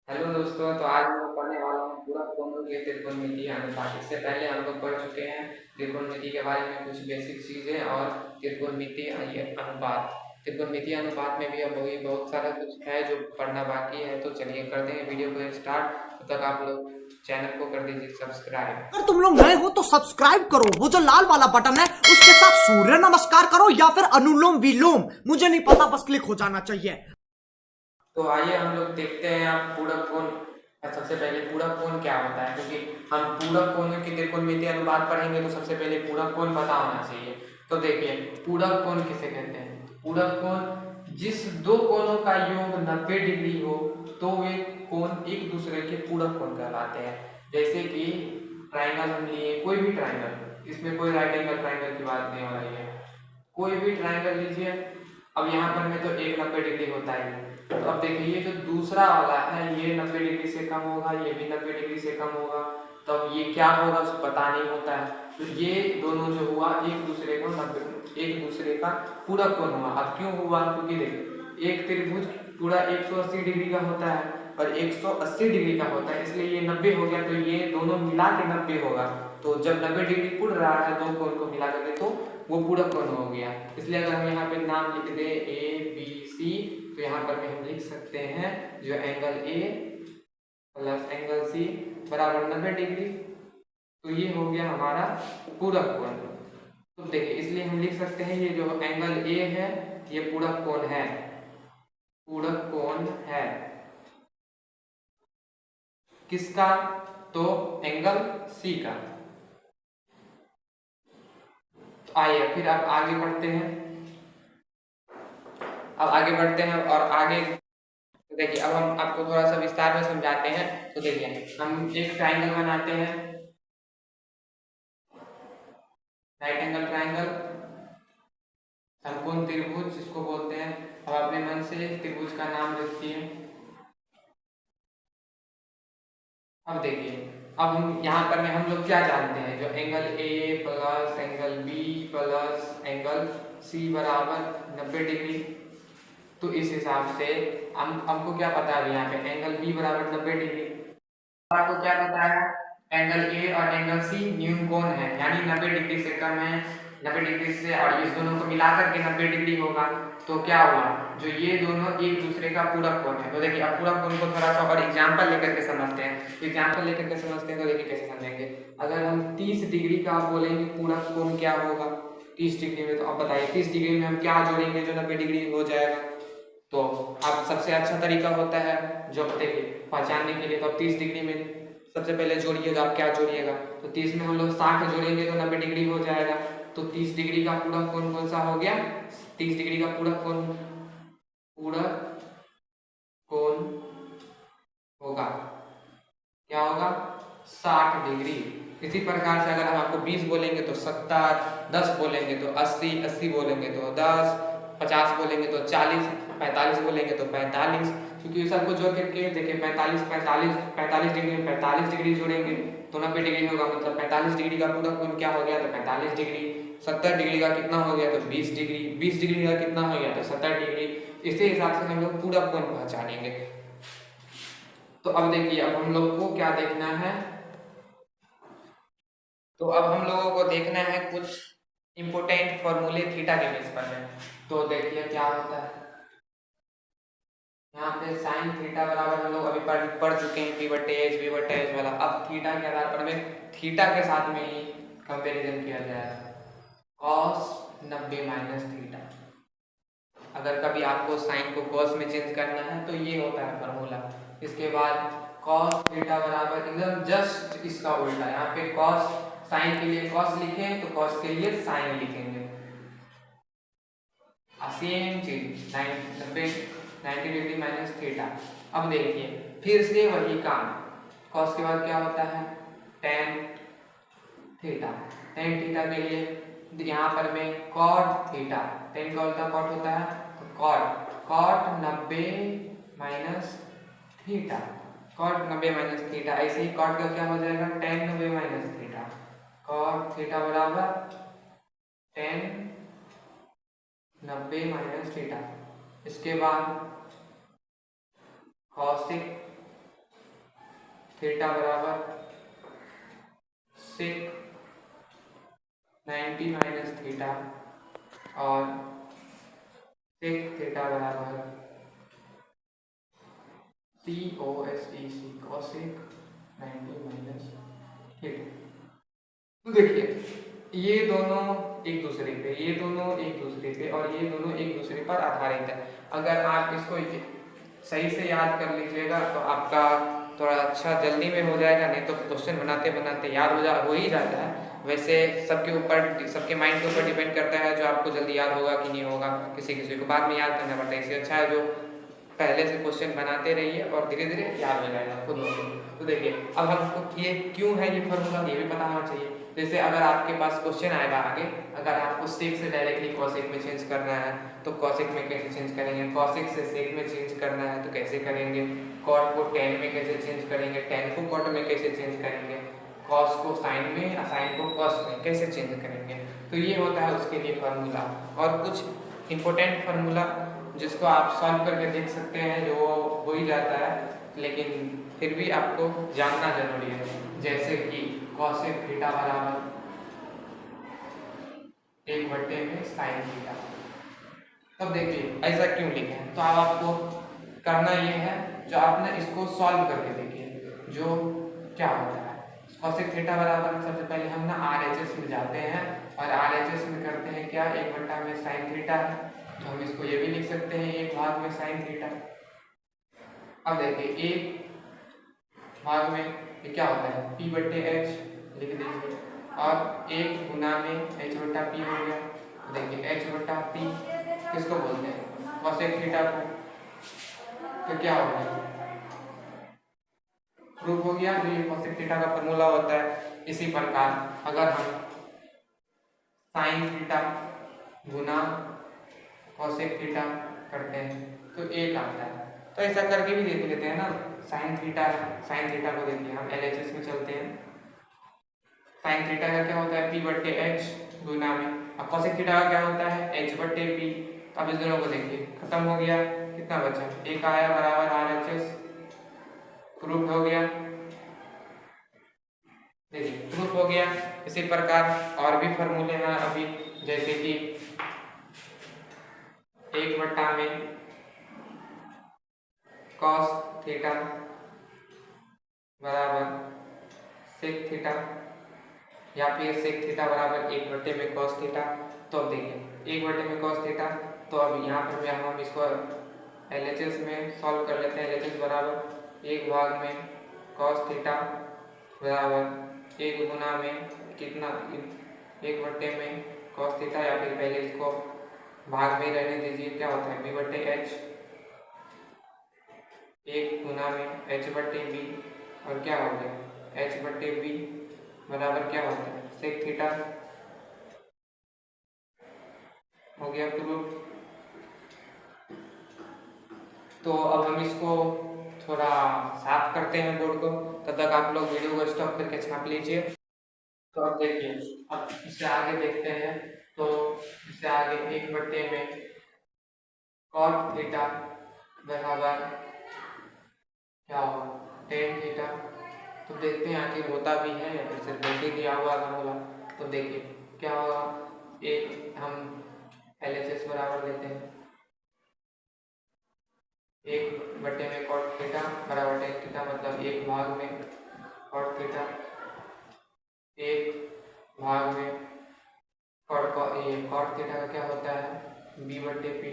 Hello दोस्तों, तो आज मैं पढ़ने वाला हूँ पूरक कोणों के त्रिकोणमितीय अनुपात। इससे पहले हम लोग पढ़ चुके हैं त्रिकोणमिति के बारे में कुछ बेसिक चीज़ें और त्रिकोणमितीय अनुपात। त्रिकोणमितीय अनुपात में भी अब वही बहुत सारा कुछ है जो पढ़ना बाकी है। तो चलिए करते हैं वीडियो को स्टार्ट। तब तक आप लोग चैनल को कर दीजिए सब्सक्राइब। अगर तुम लोग नए हो तो सब्सक्राइब करो, वो जो लाल वाला बटन है उसके साथ सूर्य नमस्कार करो या फिर अनुलोम विलोम, मुझे नहीं पता, बस क्लिक हो जाना चाहिए। तो आइए हम लोग देखते हैं आप पूरक कोण। सबसे पहले पूरक कोण क्या होता है, क्योंकि हम पूरक कोण के त्रिकोणमितीय अनुपात पढ़ेंगे तो सबसे पहले पूरक कोण पता होना चाहिए। तो देखिए पूरक कोण किसे कहते हैं। पूरक कोण जिस दो कोणों का योग 90 डिग्री हो तो वे कोण एक दूसरे के पूरक कोण कहलाते हैं। जैसे कि ट्राइंगल हम लिए, कोई भी ट्राइंगल, इसमें कोई राइट एंगल ट्राइंगल की बात नहीं हो रही है, कोई भी ट्राइंगल लीजिए। अब यहाँ पर में तो एक 90 डिग्री होता है। तो अब देखिए ये जो दूसरा वाला है ये 90 डिग्री से कम होगा, ये भी 90 डिग्री से कम होगा। तो अब ये क्या होगा उसको पता नहीं होता है। तो ये दोनों जो हुआ एक दूसरे को 90, एक दूसरे का पूरक कोण हुआ। अब क्यों हुआ, क्योंकि देखिए एक त्रिभुज पूरा 180 डिग्री का होता है और 180 डिग्री का होता है, इसलिए ये 90 हो गया। तो ये दोनों मिला के 90 होगा। तो जब 90 डिग्री पुर रहा है दो कोण को मिला करके तो वो पूरक कोण हो गया। इसलिए अगर हम यहाँ पे नाम लिख दे ABC, तो यहाँ पर हम लिख सकते हैं जो angle A plus angle C बराबर 90 डिग्री। तो ये हो गया हमारा पूरक कोण। तो देखिए इसलिए हम लिख सकते हैं ये जो एंगल A है ये पूरक कोण है, पूरक कोण है किसका, तो एंगल C का। तो आइए फिर अब आगे बढ़ते हैं। अब आगे बढ़ते हैं और आगे देखिए अब हम आपको थोड़ा सा विस्तार में समझाते हैं। तो देखिए हम एक ट्राइंगल बनाते हैं, राइट एंगल ट्राइंगल, समकोण त्रिभुज जिसको बोलते हैं। अब अपने मन से त्रिभुज का नाम लिखिए। अब देखिए अब हम यहाँ पर में हम लोग क्या जानते हैं, जो angle A plus angle B plus angle C बराबर 90 डिग्री। तो इस हिसाब से हमको क्या पता है, यहाँ पे एंगल B बराबर 90 डिग्री। आपको क्या पता है, एंगल A और एंगल C न्यून कोण है, यानी 90 डिग्री से कम है, 90 डिग्री से, और इस दोनों को मिलाकर के 90 डिग्री होगा। तो क्या हुआ, जो ये दोनों एक दूसरे का पूरक कोण है। तो देखिए अब पूरक कोण को थोड़ा सा और एग्जांपल लेकर के समझते हैं। एग्जांपल लेकर के समझते हैं तो देखिए कैसे समझेंगे। अगर हम 30 डिग्री का आप बोलेंगे पूरक कोण क्या होगा 30 डिग्री में, तो अब बताइए 30 डिग्री में हम क्या जोड़ेंगे जो 90 डिग्री हो जाएगा। तो अब सबसे अच्छा तरीका होता है जो देखिए पहचानने के लिए, तो अब 30 डिग्री में सबसे पहले जोड़िएगा। आप क्या जोड़िएगा, तो 30 में हम लोग 60 जोड़ेंगे तो 90 डिग्री हो जाएगा। तो 30 डिग्री का पूरक कोण कौन सा हो गया, 30 डिग्री का पूरक कोण, पूरक कोण होगा क्या होगा 60 डिग्री। इसी प्रकार से अगर हम आपको 20 बोलेंगे तो 70, 10 बोलेंगे तो 80, 80 बोलेंगे तो 10, 50 बोलेंगे तो 40, 45 बोलेंगे तो 45। क्योंकि सबको जोड़ करके देखिए 45 45 45 डिग्री में 45 डिग्री जोड़ेंगे तो 90 डिग्री होगा। मतलब 45 डिग्री का पूरक कोण क्या हो गया, तो 45 डिग्री। 70 डिग्री का कितना हो गया, तो 20 डिग्री। 20 डिग्री का कितना हो गया, तो 70 डिग्री। इसी हिसाब से हम लोग पूरक कोण पहचानेंगे। तो अब देखिए अब हम लोग को क्या देखना है, तो अब हम लोगों को देखना है कुछ इंपोर्टेंट फॉर्मूले थीटा के बेस पर में। तो देखिए क्या होता है, यहाँ पे साइन थीटा बराबर हम लोग अभी पढ़ चुके हैं p/h v/h वाला। अब थीटा के आधार पर में थीटा के साथ में ही कंपैरिजन किया जाएगा, cos 90 माइनस थीटा। अगर कभी आपको साइन को cos में चेंज करना है तो ये होता है फॉर्मूला। इसके बाद cos थीटा बराबर एकदम जस्ट इसका उल्टा, यहाँ पे cos साइन के लिए cos लिखें तो cos के लिए साइन लिखेंगे। सेम चीज 90 डिग्री माइनस थीटा। अब देखिए फिर से वही काम, cos के बाद क्या होता है tan थीटा। tan थीटा के लिए यहाँ पर में cot थीटा, tan का उल्टा cot होता है तो cot 90 minus theta, cot 90 minus theta. ऐसे ही cot का क्या हो जाएगा tan 90 minus theta. cot theta बराबर tan 90 माइनस थीटा। इसके बाद cosec थीटा बराबर सेक 90 माइनस थीटा और सेक थीटा बराबर COSEC कॉसेक 90 माइनस थीटा। तो देखिए ये दोनों एक दूसरे पे, ये दोनों एक दूसरे पे और ये दोनों एक दूसरे पर आधारित है। अगर आप इसको सही से याद कर लीजिएगा तो आपका थोड़ा अच्छा जल्दी में हो जाएगा, नहीं तो क्वेश्चन बनाते बनाते याद हो ही जाता है। वैसे सबके ऊपर, सबके माइंड के ऊपर डिपेंड करता है जो आपको जल्दी याद होगा कि नहीं होगा, किसी किसी को बाद में याद करना पड़ता है। इससे अच्छा है जो पहले से क्वेश्चन बनाते रहिए और धीरे धीरे याद हो जाएगा खुद हो। तो देखिए अब हमको ये क्यों है ये फॉर्मूला ये भी पता होना चाहिए। जैसे अगर आपके पास क्वेश्चन आएगा आगे, अगर आपको सेक से डायरेक्टली कॉसेक में चेंज करना है तो कॉसेक में कैसे चेंज करेंगे, कॉसेक से सेक में चेंज करना है तो कैसे करेंगे, कॉट को टेन में कैसे चेंज करेंगे, टेन को कॉट में कैसे चेंज करेंगे, कॉस को साइन में या साइन को कॉस में कैसे चेंज करेंगे। तो ये होता है उसके लिए फार्मूला। और कुछ इंपॉर्टेंट फार्मूला जिसको आप सॉल्व करके देख सकते हैं जो हो ही जाता है, लेकिन फिर भी आपको जानना जरूरी है। जैसे कि कॉसेक थीटा बराबर 1/में sin थीटा। तब देखिए ऐसा क्यों लिखे हैं, तो अब आपको करना ये है जो आपने इसको सॉल्व करके देखिए जो क्या होता है। कॉसेक थीटा बराबर सबसे पहले हम ना RHS में जाते हैं और RHS में करते हैं क्या, 1/में sin थीटा है, तो हम इसको ये भी लिख सकते हैं 1 भाग में sin थीटा। अब देखिए 1 भाग में ये क्या होता है, P/H लिख दीजिए और 1 गुना में H/P हो गया। देखिए H/P किसको बोलते हैं, कॉसेक थीटा को। तो क्या हो गया, प्रूफ हो गया जो ये कॉसेक थीटा का फॉर्मूला होता है। इसी प्रकार अगर हम साइन थीटा गुना कॉसेक थीटा करते हैं तो 1 आता है। तो ऐसा करके भी देख लेते हैं ना, साइन थीटा को देखिए हम LHS में चलते हैं। साइन थीटा का क्या होता है, P/H गुना में, अब कॉसेक थीटा का क्या होता है, H/P। अब इस दोनों को देखिए खत्म हो गया, कितना बचा, 1 आया बराबर RHS, प्रूफ हो गया। देखिए प्रूफ हो गया। इसी प्रकार और भी फॉर्मूले हैं अभी, जैसे कि 1/में कॉस थीटा बराबर सेक थीटा या फिर सेक थीटा बराबर 1/में कॉस थीटा। तो अब देखिए 1/में कॉस थीटा, तो अब यहाँ पर हम इसको LHS में सॉल्व कर लेते हैं। LHS बराबर 1 भाग में कॉस थीटा बराबर 1 गुना में कितना, 1/में कॉस थीटा, या फिर पहले इसको भाग में रहने दीजिए, क्या होता है B/H 1 गुना में H/B और क्या हो गया H/B बराबर क्या होता है सेक थीटा। हो गया प्रूफ। तो अब हम इसको थोड़ा साफ करते हैं बोर्ड को, तब तक आप लोग वीडियो को स्टॉप करके छाप लीजिए। तो अब देखिए, अब इससे आगे देखते हैं। तो इससे आगे 1/में कॉट थीटा बराबर क्या होगा टेन थीटा। तो देखते हैं आखिर होता भी है या फिर सिर्फ वैसे दिया हुआ फॉर्मूला। तो देखिए क्या होगा, एक हम LHS बराबर लेते हैं 1/में कॉट थीटा बराबर टेन थीटा, मतलब 1 भाग में कॉट थीटा, 1 भाग में कॉट थीटा का क्या होता है B/P,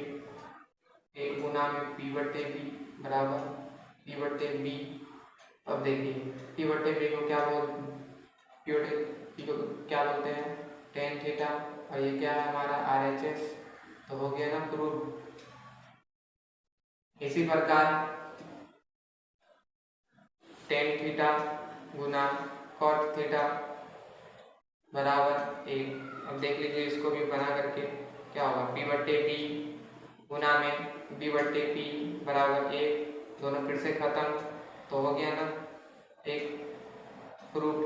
1 गुना में P/B बराबर P/B। अब देखिए P/B को क्या बोलते हैं टेन थीटा, और ये क्या है हमारा RHS। तो हो गया ना प्रूफ। इसी प्रकार टेन थीटा गुना कॉट थीटा बराबर 1। अब देख लीजिए इसको भी बना करके क्या होगा P/B गुना में B/P बराबर 1, दोनों फिर से खत्म। तो हो गया ना एक प्रूफ,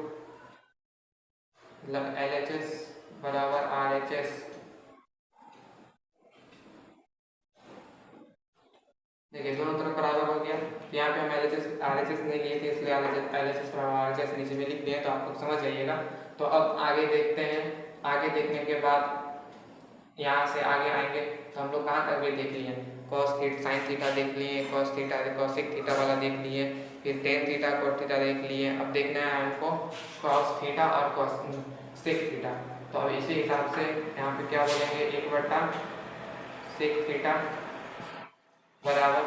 LHS बराबर RHS। देखिए दोनों तरफ बराबर हो गया। यहाँ पे हम RHS नहीं लिए थे, इसलिए LHS बराबर RHS नीचे में लिख दिए, तो आप लोग समझ जाइएगा। तो अब आगे देखते हैं। आगे देखने के बाद यहाँ से आगे आएंगे तो हम लोग कहाँ तक भी देख लिए, कॉस थीटा साइन थीटा देख लिए, कॉस थीटा कॉसिक थीटा वाला देख लिए, फिर टेन थीटा कोट थीटा देख लिए। अब देखना है हमको कॉस थीटा और कॉसिक थीटा। तो अब इसी हिसाब से यहाँ पे क्या बोलेंगे, 1/sec थीटा बराबर,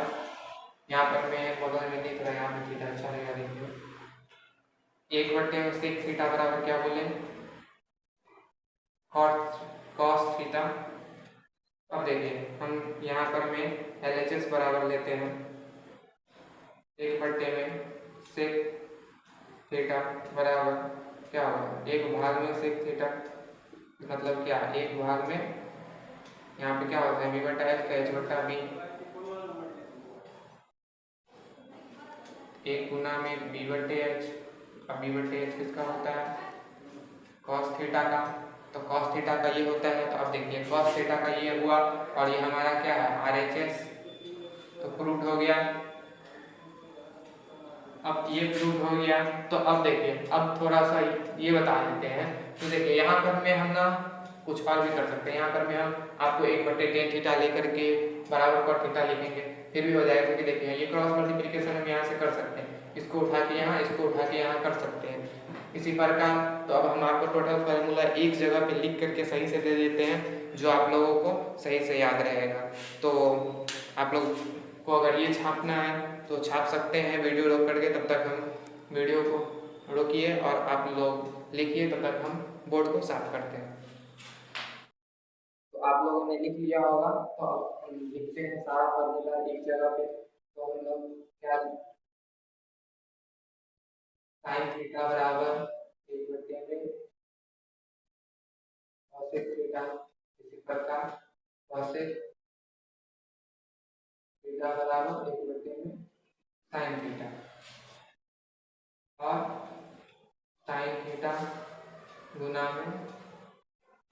यहाँ पर मैं बगल में लिख रहा, यहाँ पे थीटा अच्छा रहेगा, देखिए 1/sec थीटा बराबर क्या बोले, कॉस थीटा। अब देखिए हम यहाँ पर मैं LHS बराबर लेते हैं, 1/sec थीटा बराबर क्या होगा, 1/sec थीटा, मतलब क्या, 1 में यहाँ पे क्या होता है b/f का h/b, 1 गुना में b/h। अब b/h किसका होता है, कॉस थीटा का, तो कॉस थीटा का ये होता है। तो अब देखिए कॉस थीटा का ये हुआ और ये हमारा क्या है RHS, तो प्रूफ हो गया। अब ये प्रूफ हो गया, तो अब देखिए अब थोड़ा सा ये बता देते हैं। तो देखिए यहाँ पर में हम ना कुछ और भी कर सकते हैं। यहाँ पर में हम आपको 1/tan थीटा लेकर के बराबर cot थीटा लिखेंगे, फिर भी हो जाएगा। क्योंकि देखिए ये क्रॉस मल्टीप्लिकेशन हम यहाँ से कर सकते हैं, इसको उठा के यहाँ, इसको उठा के यहाँ कर सकते हैं, इसी प्रकार। तो अब हम आपको टोटल फार्मूला एक जगह पे लिख करके सही से दे देते हैं, जो आप लोगों को सही से याद रहेगा। तो आप लोग को अगर ये छापना है तो छाप सकते हैं वीडियो रोक करके, तब तक हम वीडियो को रोकिए और आप लोग लिखिए, तब तक हम बोर्ड को साफ करते हैं। तो आप लोगों ने लिख लिया होगा, तो अब हम लिखते हैं सारा फार्मूला एक जगह पे। तो हम लोग क्या, साइन थीटा बराबर 1/में cosec थीटा, इसी प्रकार cosec थीटा बराबर 1/में साइन थीटा, और साइन थीटा गुना में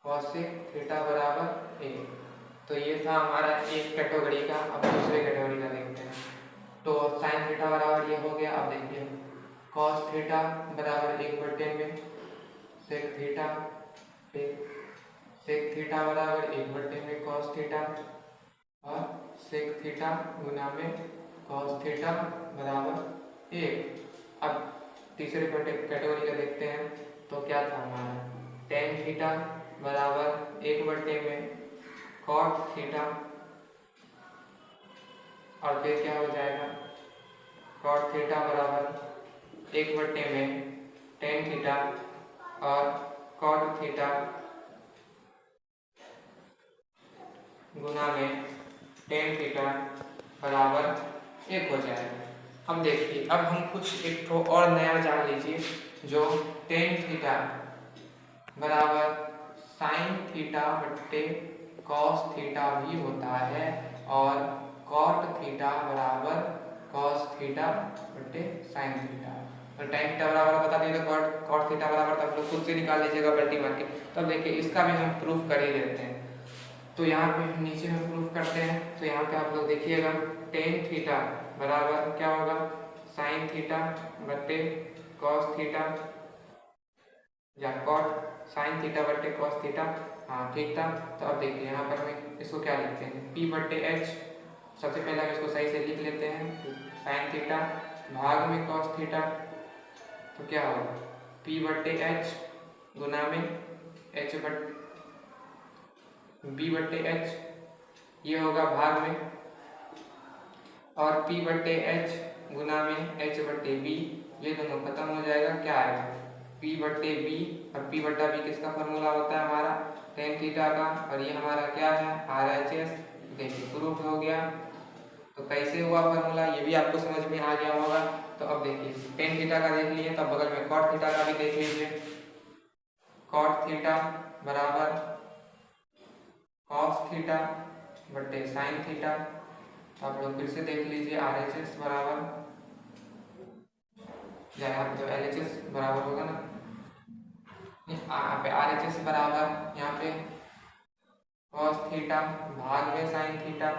cosec थीटा बराबर 1। तो ये था हमारा एक कैटेगरी का। अब दूसरे कैटेगरी का देखते हैं। तो साइन थीटा बराबर ये हो गया। अब देखिए cos थीटा बराबर 1/में sec थीटा, sec थीटा बराबर 1/में cos थीटा, और sec थीटा गुना में cos थीटा बराबर 1। अब तीसरे कैटेगरी का देखते हैं। तो क्या था हमारा, tan थीटा बराबर 1/में cot थीटा, और फिर क्या हो जाएगा, cot थीटा बराबर 1/में tan थीटा, और cot थीटा गुना में tan थीटा बराबर 1 हो जाएगा। अब देखिए अब हम कुछ एक तो और नया जान लीजिए, जो tan थीटा बराबर साइन थीटा बट्टे कॉस थीटा भी होता है, और cot थीटा बराबर cos थीटा बट्टे साइन थीटा। तो tan थीटा बराबर बता दिए, तो cot थीटा बराबर तब लोग खुद से निकाल लीजिएगा पलटी मार के। तब देखिए इसका भी हम प्रूफ कर ही देते हैं। तो यहाँ पे हम नीचे में प्रूफ करते हैं। तो यहाँ पे आप लोग देखिएगा tan थीटा बराबर क्या होगा, साइन थीटा बट्टे कॉस थीटा, या cot साइन थीटा बट्टे कॉस थीटा। हाँ ठीक था। तो अब देखिए यहाँ पर मैं इसको क्या लिखते हैं, p/h। सबसे पहले हम इसको सही से लिख लेते हैं, साइन थीटा भाग में कॉस थीटा, तो क्या होगा p/h गुना में b/h, ये होगा भाग में, और p/h गुना में h/b, ये दोनों खत्म हो जाएगा। क्या आएगा p/b, और p/b किसका फॉर्मूला होता है हमारा, tan थीटा का, और ये हमारा क्या है RHS। देखिए प्रूफ हो गया। तो कैसे हुआ फॉर्मूला, ये भी आपको समझ में आ गया होगा। तो अब देखिए tan थीटा का देख लिए, तब बगल में cot थीटा का भी देख लीजिए। cot थीटा बराबर cos थीटा बट्टे साइन थीटा। तो आप लोग फिर से देख लीजिए, RHS बराबर, यहाँ तो LHS बराबर होगा ना, यहाँ पे RHS बराबर यहाँ पे cos थीटा भाग में साइन थीटा,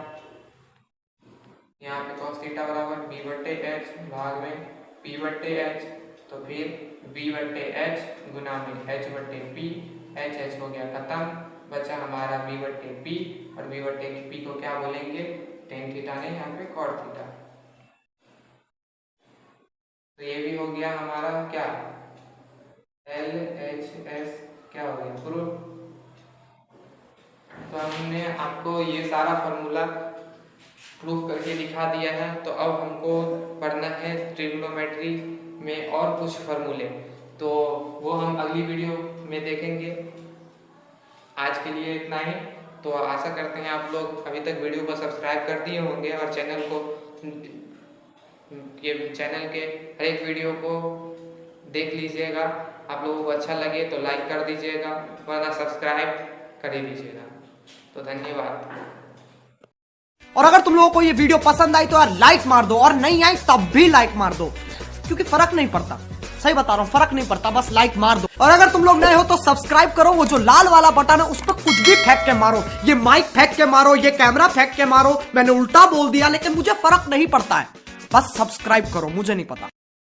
यहाँ पे cos थीटा बराबर b बट्टे h भाग में p बट्टे h, तो फिर b बट्टे h गुना में h बट्टे p, h हो गया खत्म, बचा हमारा b बट्टे p, और b बट्टे p को क्या बोलेंगे, टेन थीटा नहीं, यहाँ पे कॉट थीटा। तो ये भी हो गया हमारा क्या, LHS क्या हो गया, प्रूफ। तो हमने आपको ये सारा फॉर्मूला प्रूफ करके दिखा दिया है। तो अब हमको पढ़ना है ट्रिग्नोमेट्री में और कुछ फॉर्मूले, तो वो हम अगली वीडियो में देखेंगे। आज के लिए इतना ही। तो आशा करते हैं आप लोग अभी तक वीडियो को सब्सक्राइब कर दिए होंगे और चैनल के हर एक वीडियो को देख लीजिएगा। आप लोगों को अच्छा लगे तो लाइक कर दीजिएगा, वरना सब्सक्राइब कर ही दीजिएगा। तो धन्यवाद। और अगर तुम लोगों को ये वीडियो पसंद आई तो यार लाइक मार दो, और नहीं आई तब भी लाइक मार दो, क्योंकि फर्क नहीं पड़ता, सही बता रहा हूँ, फर्क नहीं पड़ता, बस लाइक मार दो। और अगर तुम लोग नए हो तो सब्सक्राइब करो, वो जो लाल वाला बटन है उस पर कुछ भी फेंक के मारो, ये माइक फेंक के मारो, ये कैमरा फेंक के मारो, मैंने उल्टा बोल दिया लेकिन मुझे फर्क नहीं पड़ता है, बस सब्सक्राइब करो, मुझे नहीं पता।